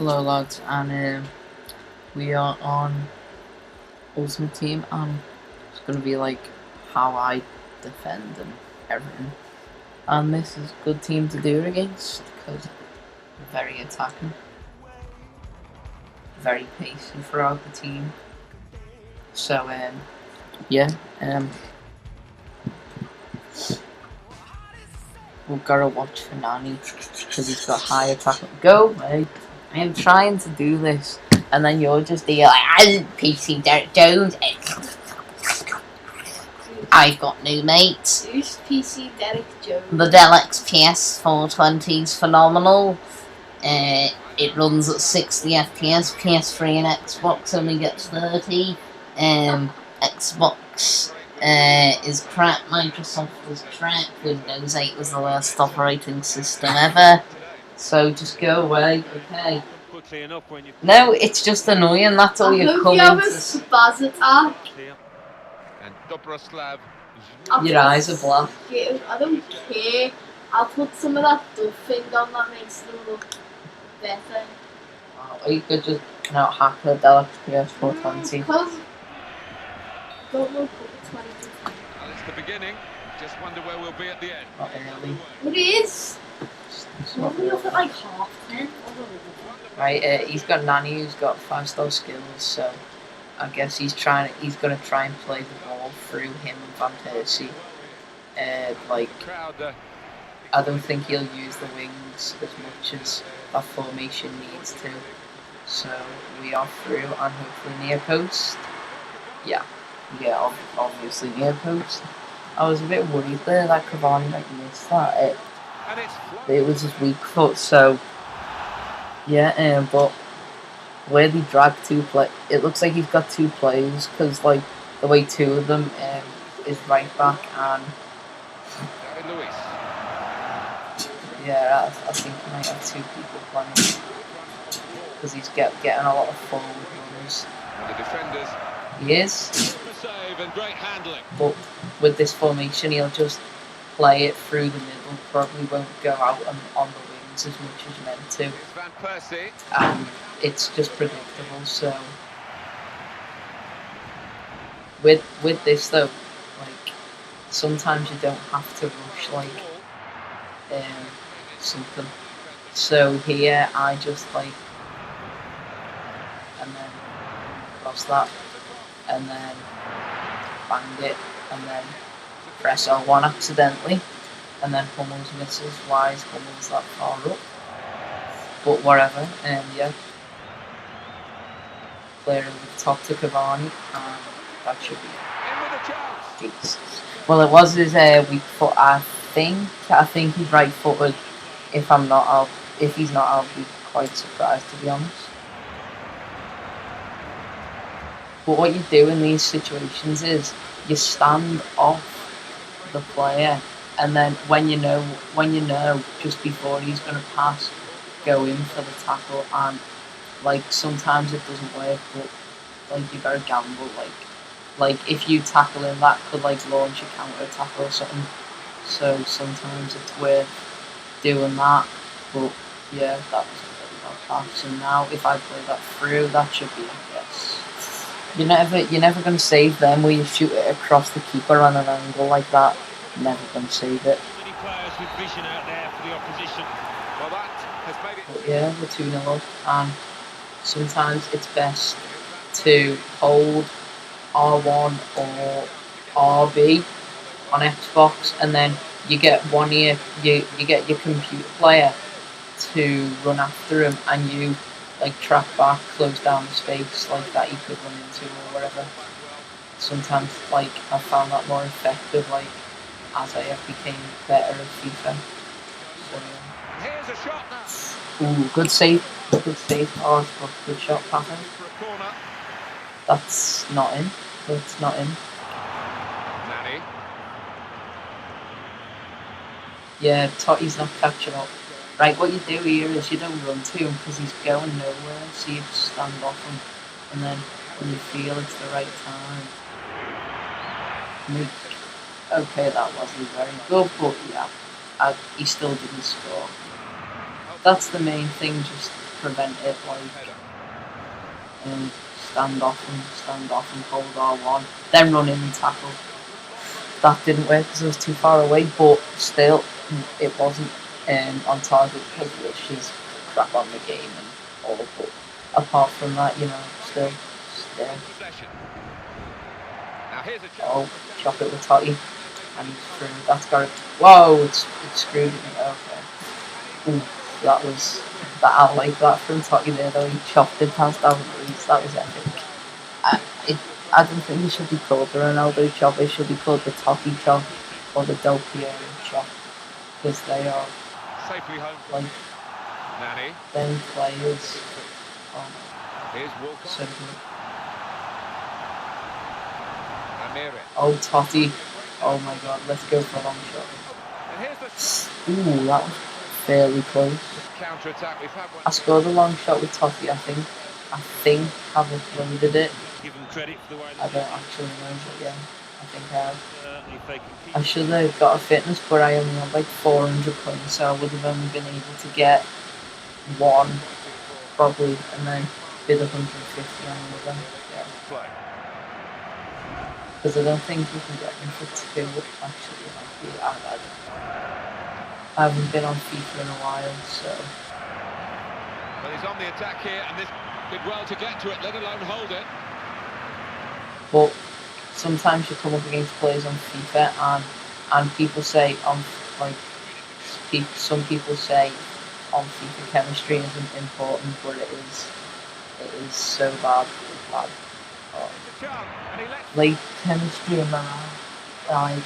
Hello lads, and we are on Ultimate Team, and it's going to be like how I defend and everything. And this is a good team to do it against because they're very attacking, very pacey throughout the team. So yeah, we've got to watch for Nani because he's got high attack. Go, mate! I am trying to do this, and then you're just there like, PC Derek Jones. I've got new mates. Who's PC Derek Jones? The Dell XPS 420 is phenomenal. It runs at 60 FPS. PS3 and Xbox only gets 30. Xbox is crap. Microsoft is crap. Windows 8 was the worst operating system ever. So just go away, okay? No, it's just annoying. That's all you're coming to. I hope you have a spaz attack. Your eyes are black. I don't care. I'll put some of that duff thing on that makes them look better. Or you could just not hack the Dell XPS 420. Because don't look at 20. Well, it's the beginning. Just wonder where we'll be at the end. Not really. It is. It's We'll not be up really. at like 10:30. Right, he's got Nani who's got 5-star skills, so I guess he's gonna try and play the ball through him and Van Persie. I don't think he'll use the wings as much as that formation needs to. So we are through and hopefully near post. Yeah, obviously near post. I was a bit worried there that Cavani might miss that. It was his weak foot, so yeah. But where they drag it looks like he's got two players because like the way two of them is right back and yeah, I think he might have two people playing because he's getting a lot of forward runners. The defenders. He is, Save and great handling. but with this formation he'll just play it through the middle. Probably won't go out on the wings as much as meant to. It's Van Persie. And it's just predictable. So with this though, like sometimes you don't have to rush like something. So here I just like and then cross that and then bang it and then press L1 accidentally and then Hummels misses. Why is Hummels that far up? But whatever, yeah. Player over the top to Cavani, and that should be In with a chance. Jesus. Well, it was his weak foot, I think. I think he's right-footed. If he's not, I'll be quite surprised, to be honest. But what you do in these situations is you stand off the player, and then when you know, just before he's going to pass, go in for the tackle, and like sometimes it doesn't work, but like you gotta gamble. Like if you tackle him, that could like launch a counter attack or something. So sometimes it's worth doing that. But yeah, that was a very bad pass. And now if I play that through, that should be a guess. You're never gonna save them where you shoot it across the keeper on an angle like that. Never gonna save it. Many players with vision out there for the opposition. Well, that has made it. But yeah, we're 2-0 up, and sometimes it's best to hold R1 or RB on Xbox, and then you get you get your computer player to run after him, and you like track back, close down the space like that you could run into or whatever. Sometimes like I found that more effective like as I became better at FIFA. So yeah. Here's a shot now. Ooh, good save, oh, good shot pattern. For a corner. That's not in. That's not in. Nani. Yeah, Totti's not catching up. Right, what you do here is you don't run to him because he's going nowhere, so you just stand off him, and then when you feel it's the right time, okay, that wasn't very good, but yeah, he still didn't score. That's the main thing, just prevent it, like stand off and hold R1, then run in and tackle. That didn't work because it was too far away, but still, it wasn't on target because she's crap on the game and all. But apart from that, still. Oh, chop it with Totty, and he's through. That's got it. Whoa, it's screwed me. Okay. Ooh, I like that from Totty there though. He chopped it past David Luiz. That was epic. I don't think it should be called the Ronaldo chop. It should be called the Totti chop or the Del Piero chop, because they are safely home. Like Nani. them players. Here's Walcott. So good. Amiri. Oh, Totti. Oh my God, let's go for a long shot. And here's the Ooh, that was fairly close. counter-attack. We've had one. I scored a long shot with Totti, I think. I've uploaded it. Give them credit for the way I don't actually know, but yeah, I think I have. I should have got a fitness, but I only had like 400 points, so I would have only been able to get one, probably, and then bid 150 on the other. Yeah. Because I don't think you can get them for 2, actually. I haven't been on FIFA in a while, so. But he's on the attack here, and this did well to get to it, let alone hold it. But sometimes you come up against players on FIFA, and people say some people say on FIFA chemistry isn't important, but it is so bad. Like chemistry and morale, like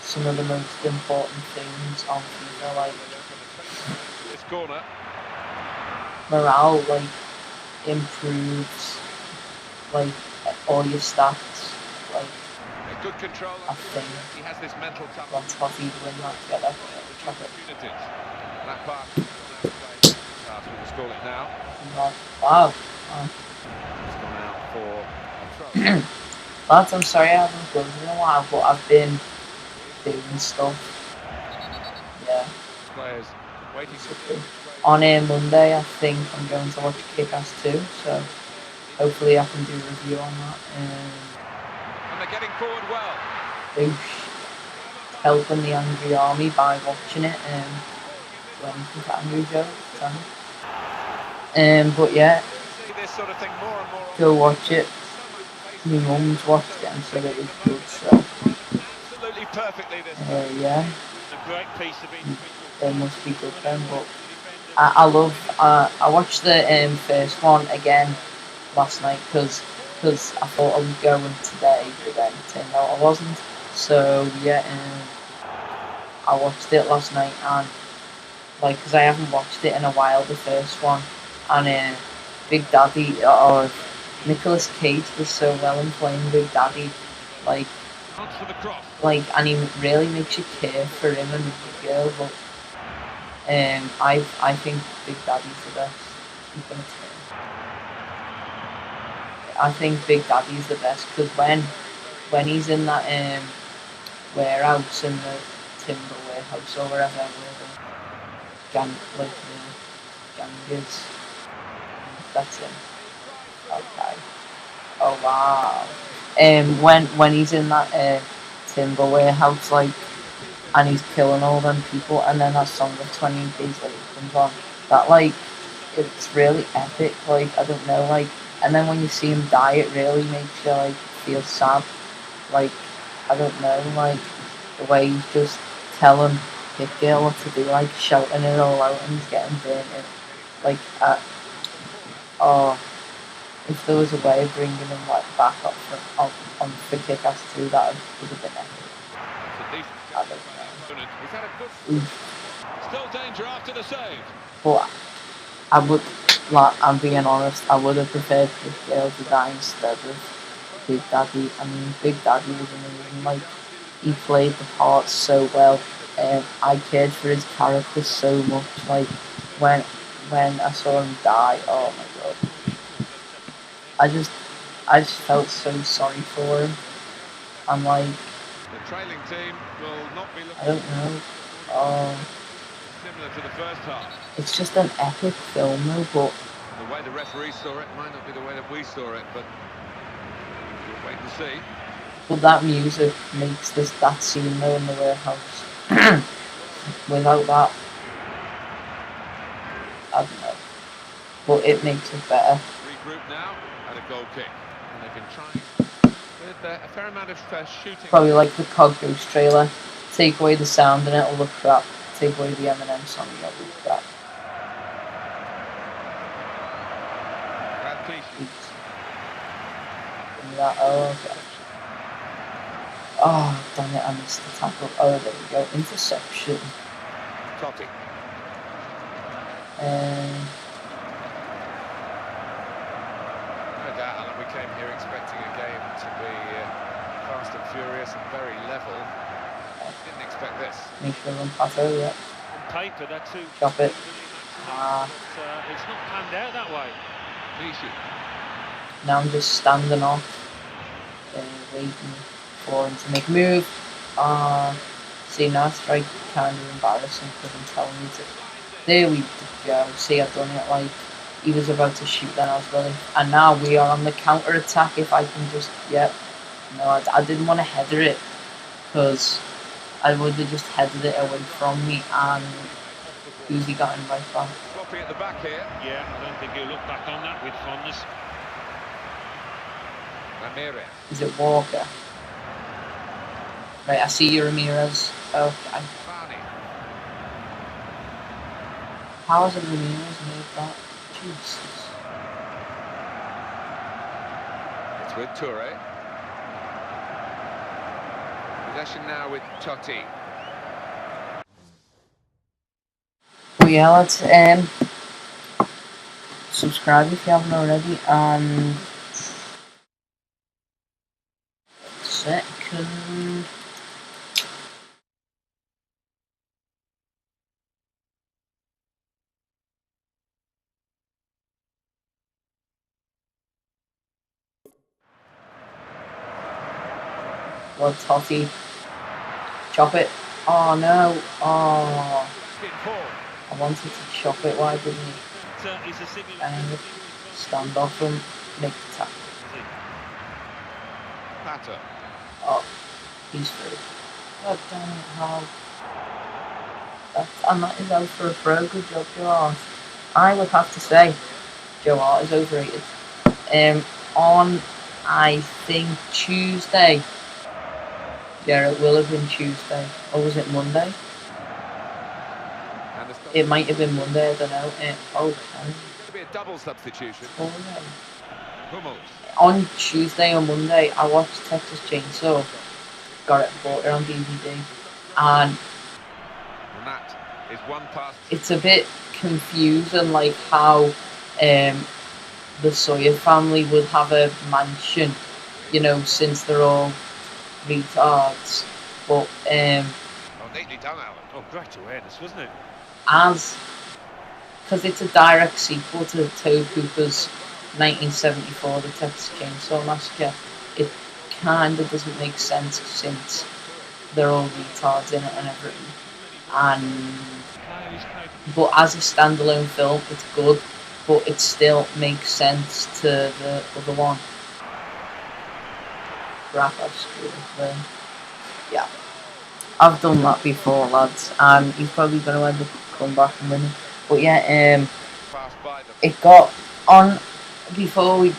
some of the most important things on FIFA, like this corner. Morale, like improves, like all your stats, like a good control. I think he has this mental toughness. That's how he'd win that together. That pass. We can score it now. Wow. It's gone out for Lads, I'm sorry I haven't uploaded in a while, but I've been doing stuff. Yeah. Players waiting on Monday, I think I'm going to watch Kick-Ass 2, so hopefully I can do a review on that. And they're getting forward well. Helping the Angry Army by watching it. When you think Angry Joe, but yeah, this sort of thing more and more. Go watch it. My mum's watched it and said it was good, so. Absolutely perfectly this. Yeah. A great piece of it. They must be good then, but I watched the first one again last night because I thought I was going today, but then it turned out I wasn't. So yeah, I watched it last night, and because I haven't watched it in a while, the first one, and Big Daddy or Nicolas Cage does so well in playing Big Daddy, and he really makes you care for him and the girl, but I think Big Daddy's the best. He's gonna turn. I think Big Daddy's the best because when he's in that warehouse, in the timber warehouse or wherever, where the gang is, that's him. Okay. Oh wow. When he's in that timber warehouse, and he's killing all them people, and then that song of 28 Days Later comes on, that it's really epic. I don't know, and then when you see him die, it really makes you feel sad. I don't know, the way he's just telling Hit Girl what to do, shouting it all out, and he's getting burnt in. If there was a way of bringing him back up on for Kick-Ass 2, that would have been epic. I don't know. Still danger after the save. But I'm being honest, I would have preferred Hit Girl to die instead of Big Daddy. I mean, Big Daddy was amazing. He played the part so well. I cared for his character so much. When I saw him die, oh my God. I just felt so sorry for him. I'm the trailing team will not be looking. I don't know. similar to the first half. It's just an epic film though, but The way the referee saw it might not be the way that we saw it, but we'll wait and see. that music makes that scene though in the warehouse. Without that, I don't know. But it makes it better. Regroup now, and a goal kick. And they've been trying with a fair amount of shooting. Probably like the COD Ghost trailer. Take away the sound and it'll look crap. Take away the Eminem song and it'll look crap. Bad piece. That, oh, okay. Oh, damn it, I missed the tackle. Oh, there we go. Interception. Totti. No doubt, Alan, we came here expecting a game to be fast and furious and very level. Didn't expect this. Make sure I'm pato, yeah. On paper, that's too. Chop it. It's not panned out that way. Nishi. Now I'm just standing off, waiting for him to make a move. See, now it's like kind of embarrassing because I'm telling you to. There we go. See, I've done it. Like he was about to shoot, then I was willing. And now we are on the counter attack. If I can just, yep. No, I didn't want to header it because I would have just headed it away from me, and Uzi got him right back. Floppy at the back here. Yeah, I don't think he'll look back on that with fondness. Ramirez. Is it Walker? Right, I see you, Ramirez. Okay. Barney. How has Ramirez made that? Jesus. It's with Toure. Possession now with Totti. Well, yeah, let's subscribe if you haven't already. Second. Well, Totti. Chop it. Oh no. Oh. I wanted to chop it. Why didn't he? Stand off and make the tackle. Pato. Oh, he's through. God damn it, how? And that is out for a throw. Good job, Joe Hart. I would have to say, Joe Hart is overrated. On, I think, Tuesday. Yeah, it will have been Tuesday. Or was it Monday? It might have been Monday, I don't know. Okay. Could be a double substitution. Oh, on Tuesday or Monday, I watched Texas Chainsaw. Got it, bought it on DVD. And that is one pass. It's a bit confusing, like how the Sawyer family would have a mansion, you know, since they're all retards. But neatly done, Alan. Oh, great awareness, wasn't it? Because it's a direct sequel to Tobe Hooper's 1974 The Texas Chainsaw Massacre, it kind of doesn't make sense since they're all retards in it and everything. But as a standalone film, it's good, but it still makes sense to the other one. Wrap up screen. Yeah. I've done that before, lads, and he's probably going to end up coming back and winning. But yeah, it got on before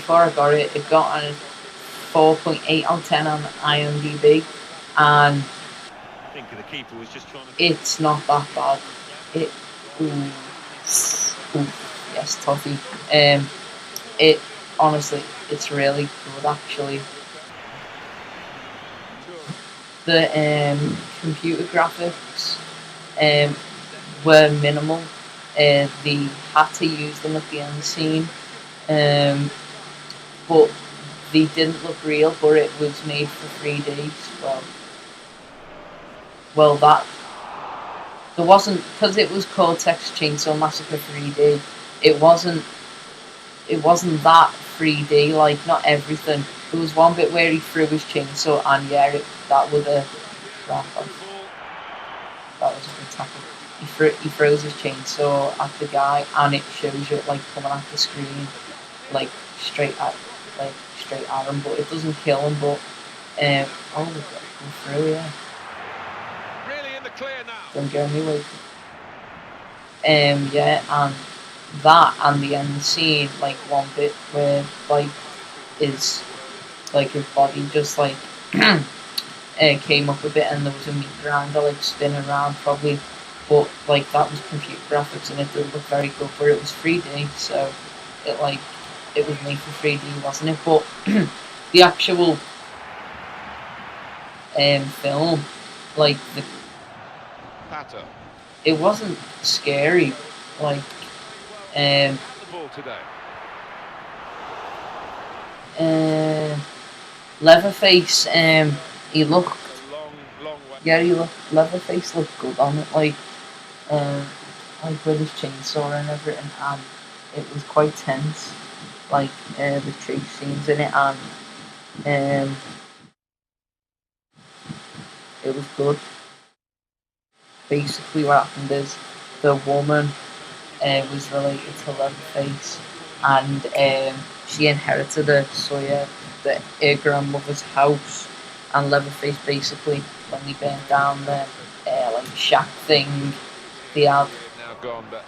I got it. It got on 4.8 out of 10 on IMDb, and I think the keeper was just trying to. It's not that bad. Yes, toffee. It honestly, it's really good actually. The computer graphics were minimal. They had to use them at the end scene, but they didn't look real. But it was made for 3D. Well, that there wasn't, because it was called Texas Chainsaw Massacre 3D. It wasn't that 3D. Like, not everything. There was one bit where he threw his chainsaw, and yeah, that would have that was a good tackle. he throws his chainsaw at the guy, and it shows it like coming at the screen, like straight at him, but it doesn't kill him. But oh, we go through, yeah. Really in the clear now. From Jeremy Wade. Yeah, and that and the end scene, like one bit where like is like his body just like came up a bit and there was a meat grinder like spinning around probably, but like that was computer graphics and it did look very good, but it was 3D, so it was made for 3D, wasn't it? But the actual film, like Pato. it wasn't scary, like The ball today. Leatherface, he looked, A long way. yeah, Leatherface looked good on it, like with his chainsaw and everything, and it was quite tense, like the chase scenes in it, and it was good. Basically, what happened is the woman was related to Leatherface, and she inherited it. So yeah, her grandmother's house, and Leatherface basically when they burned down the like shack thing, they had Now gone, but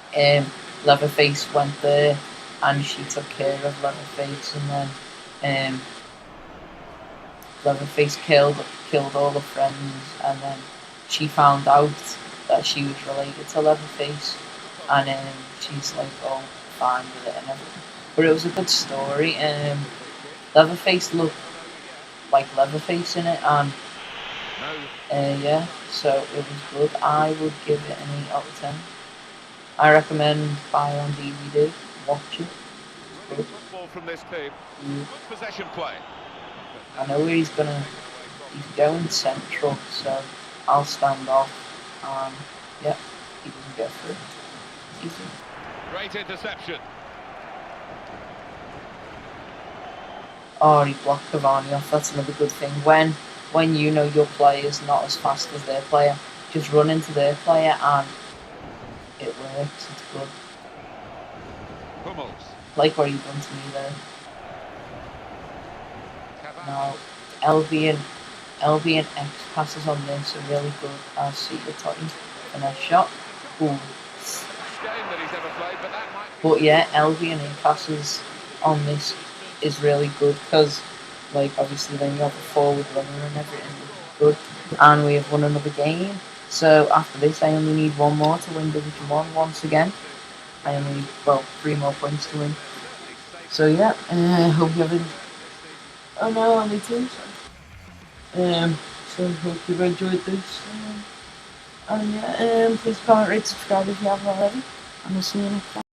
Leatherface went there, and she took care of Leatherface, and then Leatherface killed all the friends, and then she found out that she was related to Leatherface, and she's like all fine with it and everything. But it was a good story. Leatherface looked like Leatherface in it, and no. yeah, so it was good. I would give it an 8 out of 10. I recommend buy it on DVD, watch it. It's good. Football from this team. Mm. Good possession play. I know where he's going central, so I'll stand off, and yeah, he doesn't get through. Easy. Great interception. Oh, he blocked Cavani off. That's another good thing. When you know your player's not as fast as their player, just run into their player and it works. It's good. Hummels. Like what you done to me there. Now, LV and X passes on this are really good. I see the Tottenham finesse shot. Ooh. Game that he's never played, but that might. But yeah, LV and A passes on this is really good because, like, obviously then you have a forward runner and everything, good. And we have won another game. So after this, I only need one more to win Division 1 once again. I only need, 3 more points to win. So yeah, hope you have a... Oh no, only 2. So hope you've enjoyed this. And yeah, please comment, rate, subscribe if you haven't already. And I'll see you next time.